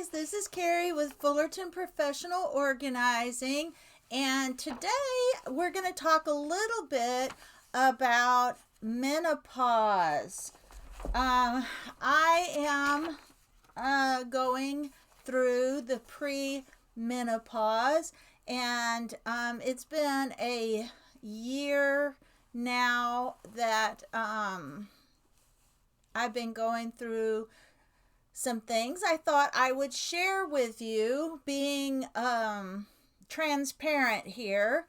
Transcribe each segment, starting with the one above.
guys, this is Carrie with Fullerton Professional Organizing, and today we're going to talk a little bit about menopause. I am going through the pre-menopause, and it's been a year now that I've been going through some things I thought I would share with you, being transparent here.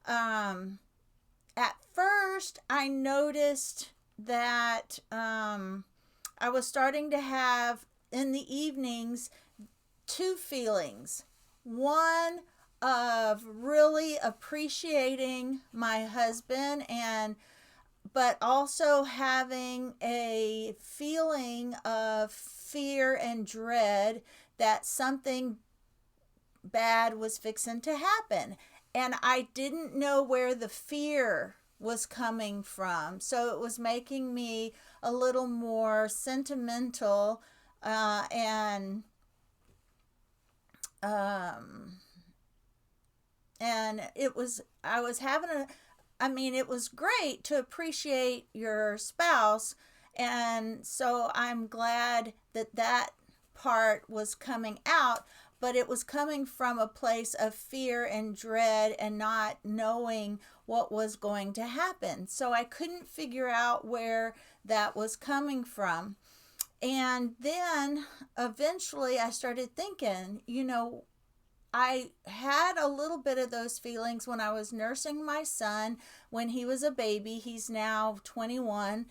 At first, I noticed that I was starting to have, in the evenings, two feelings. One of really appreciating my husband, but also having a feeling of fear and dread that something bad was fixing to happen. And I didn't know where the fear was coming from. So it was making me a little more sentimental and it was great to appreciate your spouse. And so I'm glad that that part was coming out, but it was coming from a place of fear and dread and not knowing what was going to happen. So I couldn't figure out where that was coming from. And then eventually I started thinking, I had a little bit of those feelings when I was nursing my son when he was a baby. He's now 21.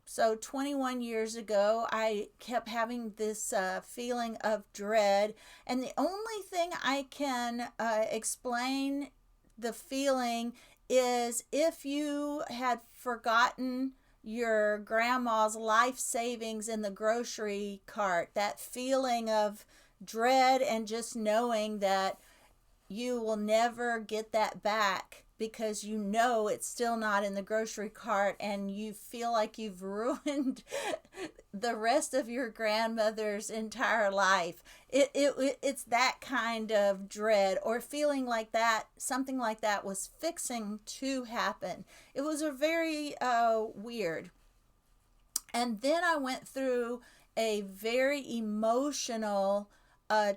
So 21 years ago, I kept having this feeling of dread. And the only thing I can explain the feeling is if you had forgotten your grandma's life savings in the grocery cart, that feeling of dread and just knowing that you will never get that back because it's still not in the grocery cart, and you feel like you've ruined the rest of your grandmother's entire life. It's that kind of dread, or feeling like that something like that was fixing to happen. It was a very weird. And then I went through a very emotional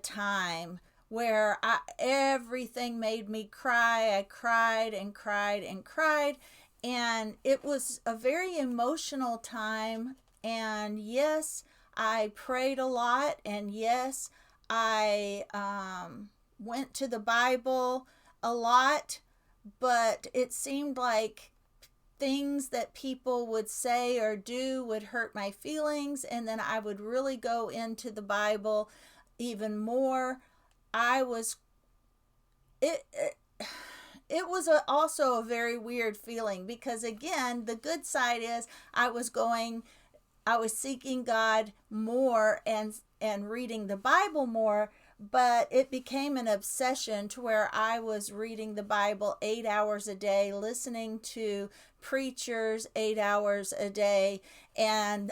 time where everything made me cry. I cried and cried and cried, and it was a very emotional time. And yes, I prayed a lot, and yes, I went to the Bible a lot, but it seemed like things that people would say or do would hurt my feelings, and then I would really go into the Bible even more. I was it it was also a very weird feeling, because again, the good side is I was seeking God more and reading the Bible more, but it became an obsession to where I was reading the Bible 8 hours a day, listening to preachers 8 hours a day, and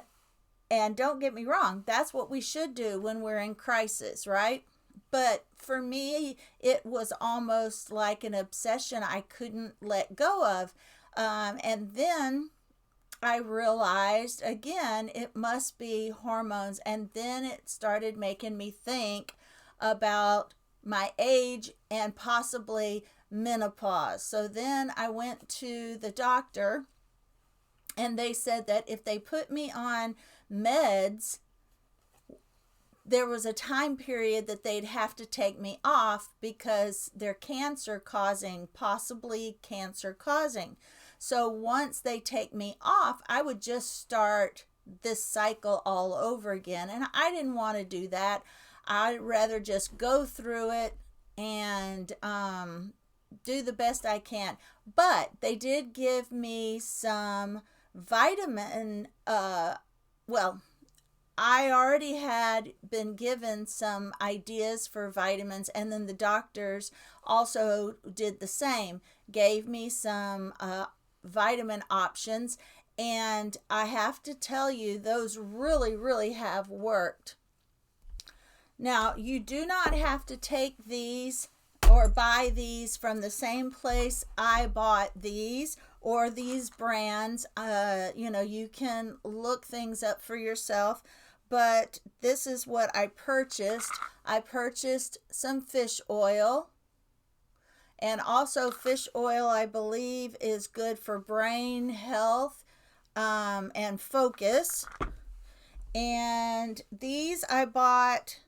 don't get me wrong, that's what we should do when we're in crisis, right? But for me, it was almost like an obsession I couldn't let go of. And then I realized, again, it must be hormones. And then it started making me think about my age and possibly menopause. So then I went to the doctor, and they said that if they put me on meds, there was a time period that they'd have to take me off because they're possibly cancer causing. So once they take me off, I would just start this cycle all over again. And I didn't want to do that. I'd rather just go through it and do the best I can. But they did give me some vitamin, I already had been given some ideas for vitamins, and then the doctors also did the same, gave me some vitamin options, and I have to tell you, those really, really have worked. Now, you do not have to take these or buy these from the same place I bought these or these brands. You can look things up for yourself, but this is what I purchased. I purchased some fish oil, and also fish oil, I believe, is good for brain health and focus. And these I bought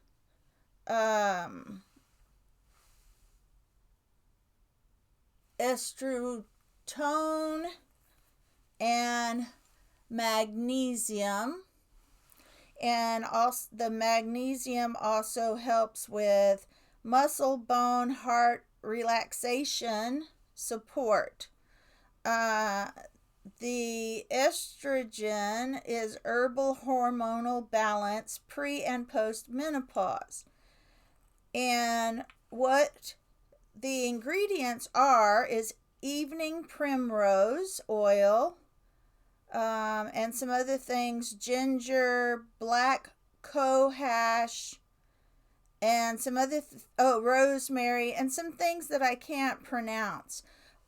estrutone and magnesium. And also the magnesium also helps with muscle, bone, heart relaxation support. The estrogen is herbal hormonal balance pre and post menopause. And what the ingredients are is evening primrose oil, and some other things: ginger, black cohosh, and some other rosemary, and some things that I can't pronounce.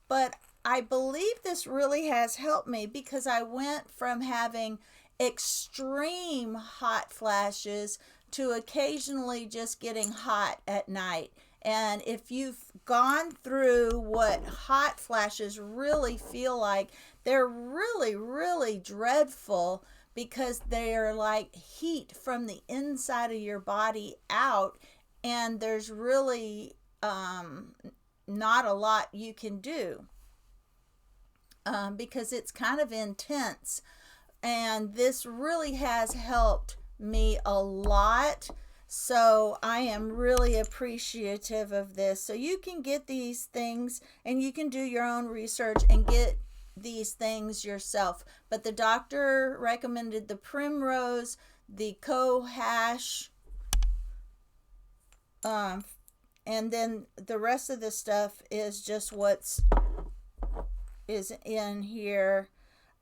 But I believe this really has helped me, because I went from having extreme hot flashes to occasionally just getting hot at night. And if you've gone through what hot flashes really feel like, they're really, really dreadful, because they're like heat from the inside of your body out, and there's really not a lot you can do, because it's kind of intense. And this really has helped me a lot. So I am really appreciative of this. So you can get these things, and you can do your own research and get these things yourself. But the doctor recommended the primrose, the cohosh, and then the rest of the stuff is just what's is in here.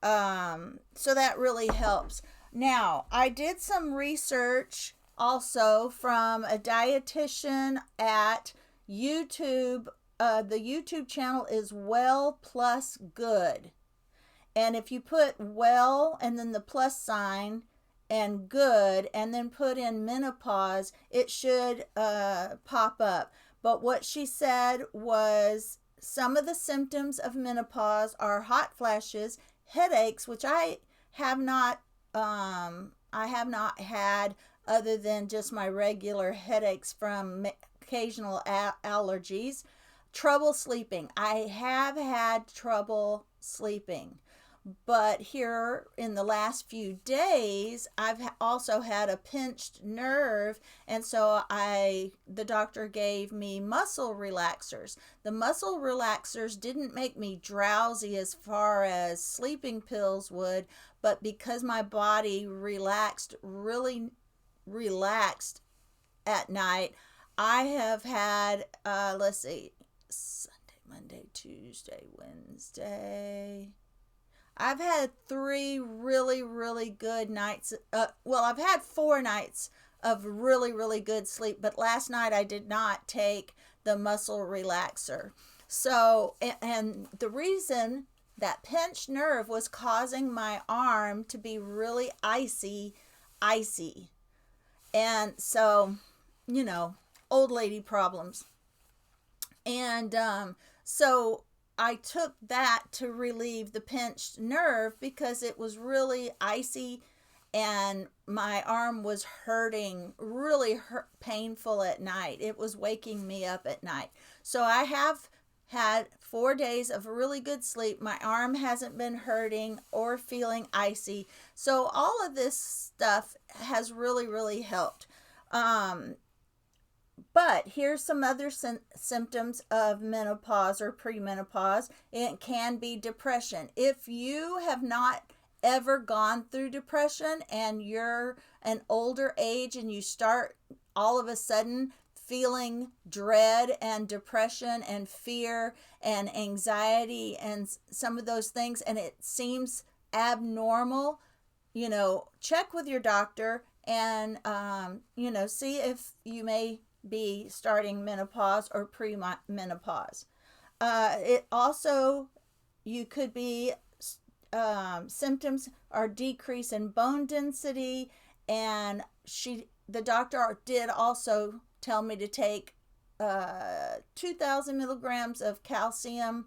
So that really helps. Now, I did some research also from a dietitian at YouTube. The YouTube channel is Well Plus Good. And if you put well and then the plus sign and good and then put in menopause, it should pop up. But what she said was some of the symptoms of menopause are hot flashes, headaches, which I have not had, other than just my regular headaches from occasional allergies. Trouble sleeping. I have had trouble sleeping, but here in the last few days I've also had a pinched nerve, and so the doctor gave me muscle relaxers. The muscle relaxers didn't make me drowsy as far as sleeping pills would, but because my body really relaxed at night, I have had let's see, Sunday, Monday, Tuesday, Wednesday, I've had 3 really, really good nights. I've had 4 nights of really, really good sleep, but last night I did not take the muscle relaxer. So, and the reason that pinched nerve was causing my arm to be really icy. And so, old lady problems. And so I took that to relieve the pinched nerve, because it was really icy and my arm was hurting, really painful at night. It was waking me up at night. So I have had 4 days of really good sleep. My arm hasn't been hurting or feeling icy. So all of this stuff has really, really helped. But here's some other symptoms of menopause or premenopause. It can be depression. If you have not ever gone through depression and you're an older age and you start all of a sudden feeling dread and depression and fear and anxiety and some of those things, and it seems abnormal, check with your doctor and, see if you may be starting menopause or pre-menopause. It also, you could be, symptoms are decrease in bone density, and the doctor did also tell me to take 2,000 milligrams of calcium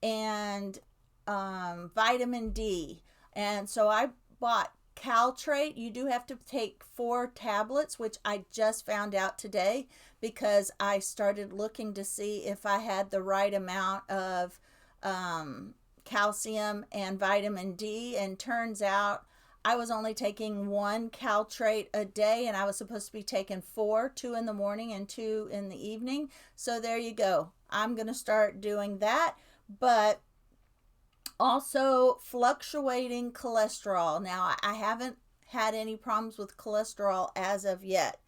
and vitamin D. And so I bought Caltrate. You do have to take 4 tablets, which I just found out today because I started looking to see if I had the right amount of calcium and vitamin D, and turns out I was only taking 1 Caltrate a day, and I was supposed to be taking 4, 2 in the morning and 2 in the evening. So there you go. I'm going to start doing that. But also fluctuating cholesterol. Now, I haven't had any problems with cholesterol as of yet.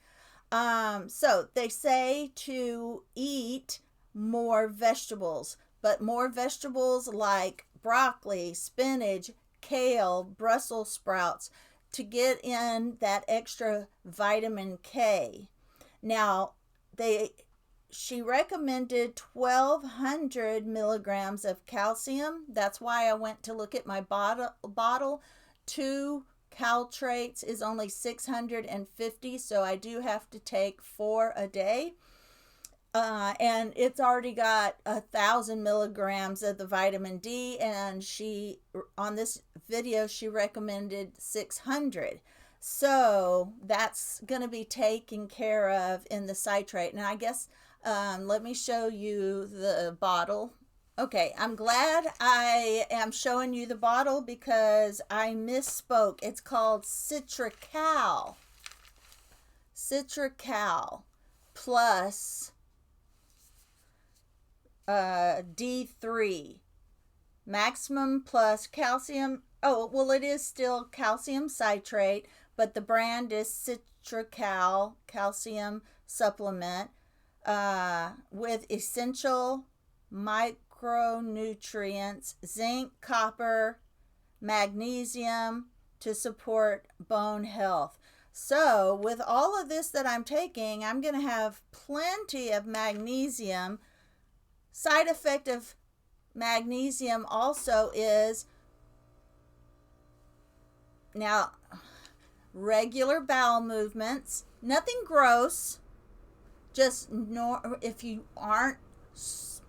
So they say to eat more vegetables, but more vegetables like broccoli, spinach, kale, Brussels sprouts, to get in that extra vitamin K. Now, she recommended 1,200 milligrams of calcium. That's why I went to look at my bottle. 2 Caltrates is only 650, so I do have to take 4 a day. And it's already got 1,000 milligrams of the vitamin D, and on this video, she recommended 600. So that's going to be taken care of in the citrate. And I guess, let me show you the bottle. Okay, I'm glad I am showing you the bottle because I misspoke. It's called Citracal. Citracal plus D3. Maximum plus calcium. Oh, well, it is still calcium citrate, but the brand is Citracal calcium supplement with essential micronutrients, zinc, copper, magnesium to support bone health. So with all of this that I'm taking, I'm going to have plenty of magnesium. Side effect of magnesium also is, now, regular bowel movements, nothing gross, just if you aren't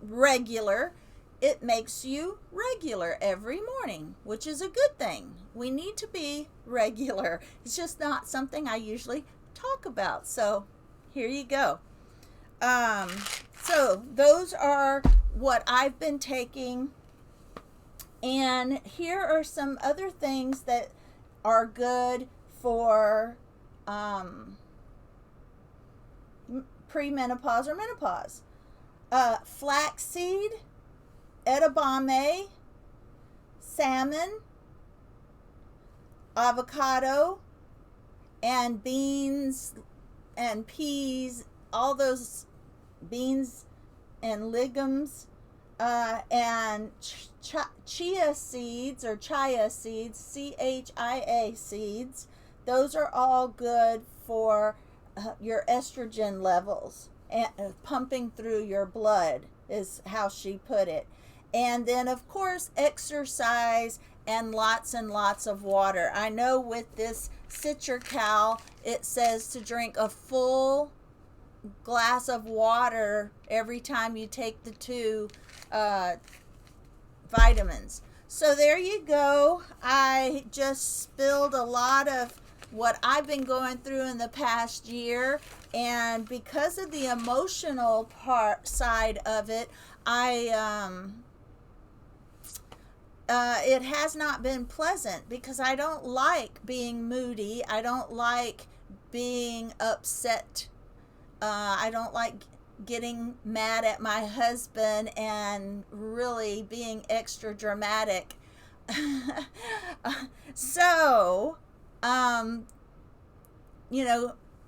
regular, it makes you regular every morning, which is a good thing. We need to be regular. It's just not something I usually talk about. So here you go. So those are what I've been taking. And here are some other things that are good for pre-menopause or menopause. Flaxseed, edamame, salmon, avocado, and beans and peas, all those beans and legumes, and chia seeds, chia seeds. Those are all good for your estrogen levels, and pumping through your blood is how she put it. And then, of course, exercise and lots of water. I know with this Citracal, it says to drink a full glass of water every time you take the 2 vitamins. So there you go. I just spilled a lot of what I've been going through in the past year, and because of the emotional side of it, it has not been pleasant because I don't like being moody. I don't like being upset. I don't like getting mad at my husband and really being extra dramatic. So,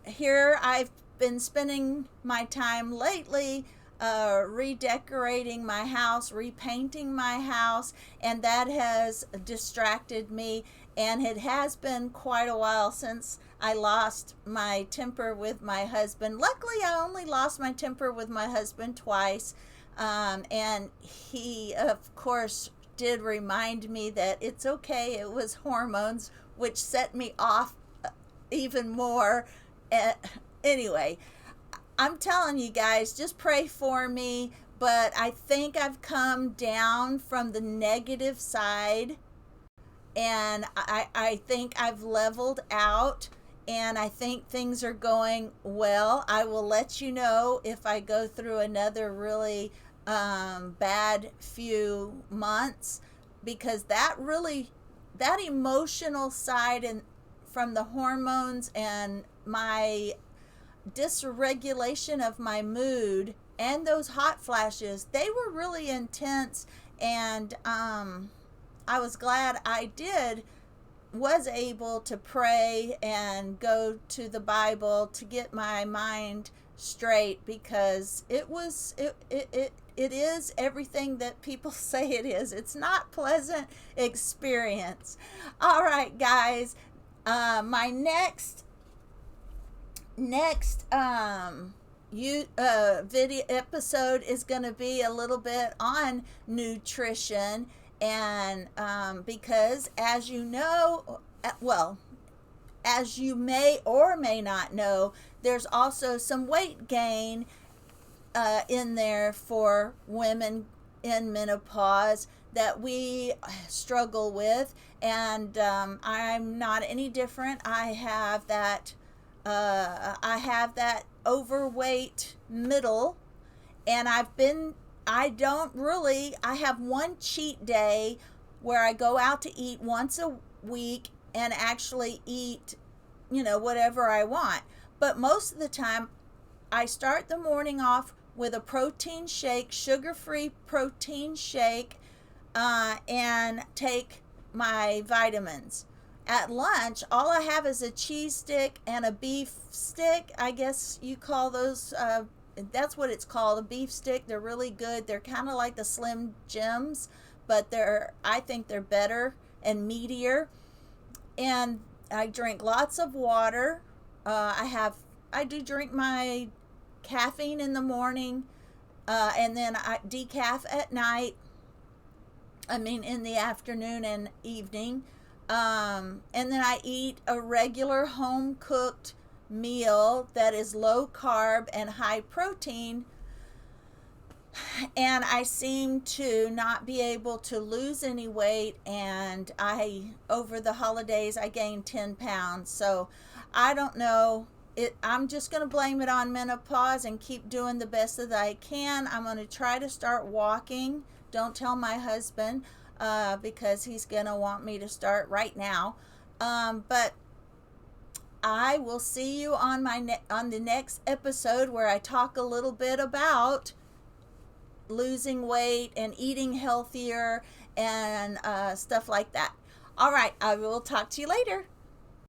here I've been spending my time lately redecorating my house, repainting my house, and that has distracted me. And it has been quite a while since I lost my temper with my husband. Luckily, I only lost my temper with my husband twice. And he, of course, did remind me that it's okay. It was hormones, which set me off even more. Anyway, I'm telling you guys, just pray for me. But I think I've come down from the negative side, and I think I've leveled out, and I think things are going well. I will let you know if I go through another really bad few months, because that emotional side and from the hormones and my dysregulation of my mood and those hot flashes, they were really intense. And I was glad I was able to pray and go to the Bible to get my mind straight, because it is everything that people say it is. It's not pleasant experience. All right, guys. My next video episode is going to be a little bit on nutrition, and because, as you know, well, as you may or may not know, there's also some weight gain in there for women in menopause that we struggle with. And I'm not any different. I have that overweight middle, and I have one cheat day where I go out to eat once a week and actually eat, whatever I want. But most of the time, I start the morning off with a protein shake, sugar-free protein shake, and take my vitamins. At lunch, all I have is a cheese stick and a beef stick. I guess you call those, that's what it's called, a beef stick. They're really good. They're kind of like the Slim Jims, but I think they're better and meatier. And I drink lots of water. I do drink my caffeine in the morning, and then I decaf at night. In the afternoon and evening. And then I eat a regular home cooked meal that is low carb and high protein. And I seem to not be able to lose any weight. And over the holidays, I gained 10 pounds. So I don't know. I'm just going to blame it on menopause and keep doing the best that I can. I'm going to try to start walking. Don't tell my husband, because he's going to want me to start right now. But I will see you on the next episode, where I talk a little bit about losing weight and eating healthier and stuff like that. All right, I will talk to you later.